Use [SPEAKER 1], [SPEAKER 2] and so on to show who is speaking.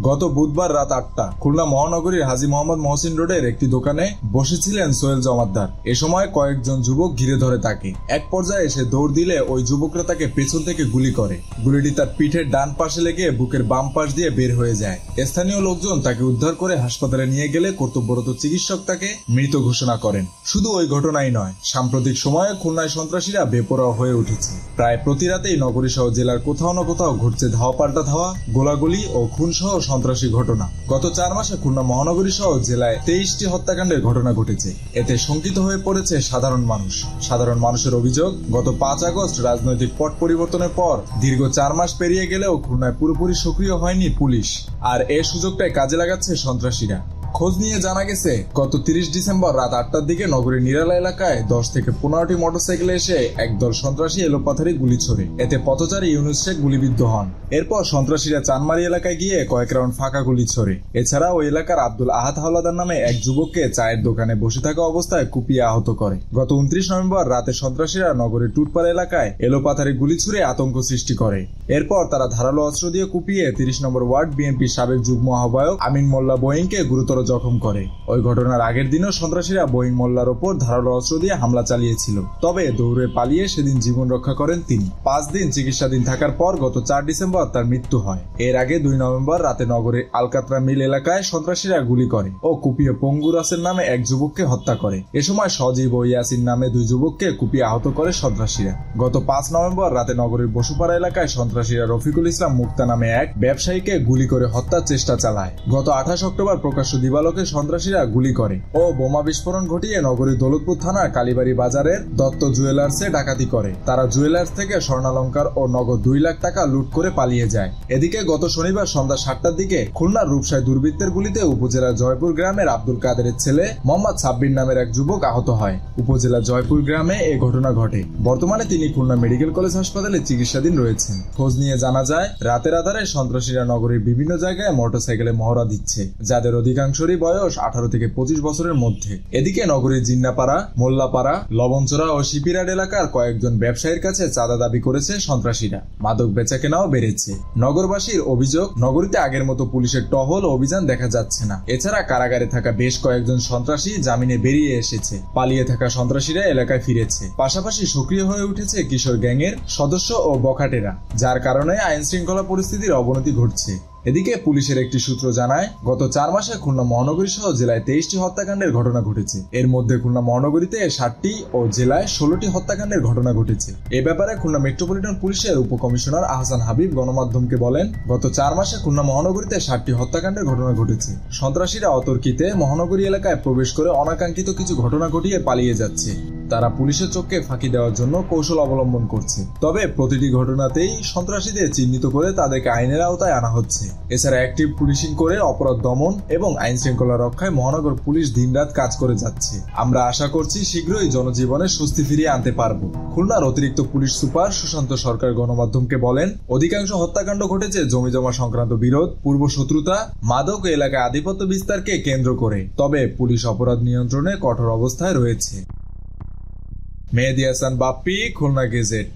[SPEAKER 1] গত বুধবার রাত 8টা খুলনা মহানগরীর হাজী মোহাম্মদ মহসিন রোডের একটি দোকানে বসেছিলেন সোহেল জমাদ্দার। এ সময় কয়েকজন যুবক ঘিরে ধরে তাকে। এক পর্যায়ে এসে দৌড় দিলে ওই যুবকরা তাকে পেছন থেকে গুলি করে। গুলিটি তার পিঠের ডান পাশে লেগে বুকের বাম পাশ দিয়ে বের হয়ে যায়। স্থানীয় লোকজন তাকে উদ্ধার করে হাসপাতালে নিয়ে গেলে কর্তব্যরত চিকিৎসক তাকে মৃত ঘোষণা করেন। শুধু ওই ঘটনাই নয়, সাম্প্রতিক সময়ে খুলনায় সন্ত্রাসীরা বেপরোয়া হয়ে উঠেছে। প্রায় প্রতি রাতেই নগরী সহ জেলার কোথাও না কোথাও ঘটছে ধাওয়া পাল্টা ধাওয়া, গোলাগুলি ও খুন সহ সন্ত্রাসী ঘটনা। গত 4 মাসে খুলনা মহানগরী সহ জেলায় 23টি হত্যাকাণ্ডের ঘটনা ঘটেছে। এতে শঙ্কিত হয়ে পড়েছে সাধারণ মানুষ। সাধারণ মানুষের অভিযোগ, গত 5 আগস্ট রাজনৈতিক পট পরিবর্তনের পর দীর্ঘ 4 মাস পেরিয়ে গেলেও খুলনায় পুরোপুরি সক্রিয় হয়নি পুলিশ, আর এ সুযোগটাই কাজে লাগাচ্ছে সন্ত্রাসীরা। খোঁজ নিয়ে জানা গেছে, গত 30 ডিসেম্বর রাত 8টার দিকে নগরীর নিরালা এলাকায় 10 থেকে 15টি মোটরসাইকেলে এসে একদল সন্ত্রাসী এলোপাথারি গুলি ছোড়ে। এতে পথচারী ইউনুস শেখ গুলিবিদ্ধ হন। এরপর সন্ত্রাসীরা চানমারি এলাকায় গিয়ে কয়েক রাউন্ড ফাঁকা গুলি ছোড়ে। এছাড়া ওই এলাকার আব্দুল আহাদ হাওলাদার নামে এক যুবককে চায়ের দোকানে বসে থাকা অবস্থায় কুপিয়ে আহত করে। গত 29 নভেম্বর রাতে সন্ত্রাসীরা নগরীর টুটপাড়া এলাকায় এলোপাথারি গুলি ছুড়ে আতঙ্ক সৃষ্টি করে। এরপর তারা ধারালো অস্ত্র দিয়ে কুপিয়ে 30 নম্বর ওয়ার্ড বিএনপির সাবেক যুগ্ম আহ্বায়ক আমিন মোল্লা বোয়িংকে গুরুতর জখম করে। ওই ঘটনার আগের দিনও সন্ত্রাসীরা বোয়িং মোল্লার ওপর ধারালো অস্ত্র দিয়ে হামলা চালিয়েছিল। তবে দৌড়ে পালিয়ে সেদিন জীবন রক্ষা করেন তিনি। 5 দিন চিকিৎসাধীন থাকার পর গত 4 ডিসেম্বর তার মৃত্যু হয়। এর আগে 2 নভেম্বর রাতে নগরের আলকাতরা মিল এলাকায় সন্ত্রাসীরা গুলি করে ও কুপিয়ে পঙ্গু রাসেল নামে এক যুবককে হত্যা করে। এ সময় সজীব ও ইয়াসিন নামে 2 যুবককে কুপিয়ে আহত করে সন্ত্রাসীরা। গত 5 নভেম্বর রাতে নগরীর বসুপাড়া এলাকায় সন্ত্রাসীরা রফিকুল ইসলাম মুক্তা নামে এক ব্যবসায়ীকে গুলি করে হত্যার চেষ্টা চালায়। গত 28 অক্টোবর প্রকাশ্য দিবালোকে সন্ত্রাসীরা গুলি করে ও বোমা বিস্ফোরণ ঘটিয়ে নগরীর দৌলতপুর থানার কালীবাড়ি বাজারের দত্ত জুয়েলার্সে ডাকাতি করে। তারা জুয়েলার্স থেকে স্বর্ণালংকার ও নগদ 2 লাখ টাকা লুট করে পালিয়ে যায়। এদিকে গত শনিবার সন্ধ্যা 7টার দিকে খুলনার রূপসায় দুর্বৃত্তের গুলিতে উপজেলার জয়পুর গ্রামের আব্দুল কাদেরের ছেলে মোহাম্মদ সাব্বির নামের এক যুবক আহত হয়। উপজেলার জয়পুর গ্রামে এ ঘটনা ঘটে। বর্তমানে তিনি খুলনা মেডিকেল কলেজ হাসপাতালে চিকিৎসাধীন রয়েছেন। খোঁজ নিয়ে জানা যায়, রাতের আধারে সন্ত্রাসীরা নগরীর বিভিন্ন জায়গায় মোটরসাইকেলে মহড়া দিচ্ছে, যাদের অধিকাংশেরই বয়স 18 থেকে 25 বছরের মধ্যে। এদিকে নগরীর জিন্নাপাড়া, মোল্লাপাড়া, লবণচোরা ও শিপিরাড এলাকার কয়েকজন ব্যবসায়ীর কাছে চাঁদা দাবি করেছে সন্ত্রাসীরা। মাদক বেচাকেনাও বেড়েছে। নগরবাসীর অভিযোগ, নগরীতে আগের মতো পুলিশের টহল অভিযান দেখা যাচ্ছে না। এছাড়া কারাগারে থাকা বেশ কয়েকজন সন্ত্রাসী জামিনে বেরিয়ে এসেছে। পালিয়ে থাকা সন্ত্রাসীরা এলাকায় ফিরেছে। পাশাপাশি সক্রিয় হয়ে উঠেছে কিশোর গ্যাংয়ের সদস্য ও বখাটেরা, যার কারণে আইন শৃঙ্খলা পরিস্থিতির অবনতি ঘটছে। এদিকে পুলিশের একটি সূত্র জানায়, গত 4 মাসে খুলনা মহানগরী সহ জেলায় 23টি হত্যাকাণ্ডের ঘটনা ঘটেছে। এর মধ্যে খুলনা মহানগরীতে 60টি ও জেলায় 16টি হত্যাকাণ্ডের ঘটনা ঘটেছে। এ ব্যাপারে খুলনা মেট্রোপলিটন পুলিশের উপকমিশনার আহসান হাবিব গণমাধ্যমকে বলেন, গত 4 মাসে খুলনা মহানগরীতে 60টি হত্যাকাণ্ডের ঘটনা ঘটেছে। সন্ত্রাসীরা অতর্কিতে মহানগরী এলাকায় প্রবেশ করে অনাকাঙ্ক্ষিত কিছু ঘটনা ঘটিয়ে পালিয়ে যাচ্ছে। তারা পুলিশের চোখকে ফাঁকি দেওয়ার জন্য কৌশল অবলম্বন করছে। তবে প্রতিটি ঘটনাতেই সন্ত্রাসীদের চিহ্নিত করে তাদেরকে আইনের আওতায় আনা হচ্ছে। এছাড়া অ্যাক্টিভ পুলিশিং করে অপরাধ দমন এবং আইন শৃঙ্খলা রক্ষায় মহানগর পুলিশ দিনরাত কাজ করে যাচ্ছে। আমরা আশা করছি শীঘ্রই জনজীবনে স্বস্তি ফিরিয়ে আনতে পারব। খুলনার অতিরিক্ত পুলিশ সুপার সুশান্ত সরকার গণমাধ্যমকে বলেন, অধিকাংশ হত্যাকাণ্ড ঘটেছে জমিজমা সংক্রান্ত বিরোধ, পূর্ব শত্রুতা, মাদক এলাকায় আধিপত্য বিস্তারকে কেন্দ্র করে। তবে পুলিশ অপরাধ নিয়ন্ত্রণে কঠোর অবস্থায় রয়েছে। মেহেদী হাসান বাপ্পি, খুলনা গেজেট।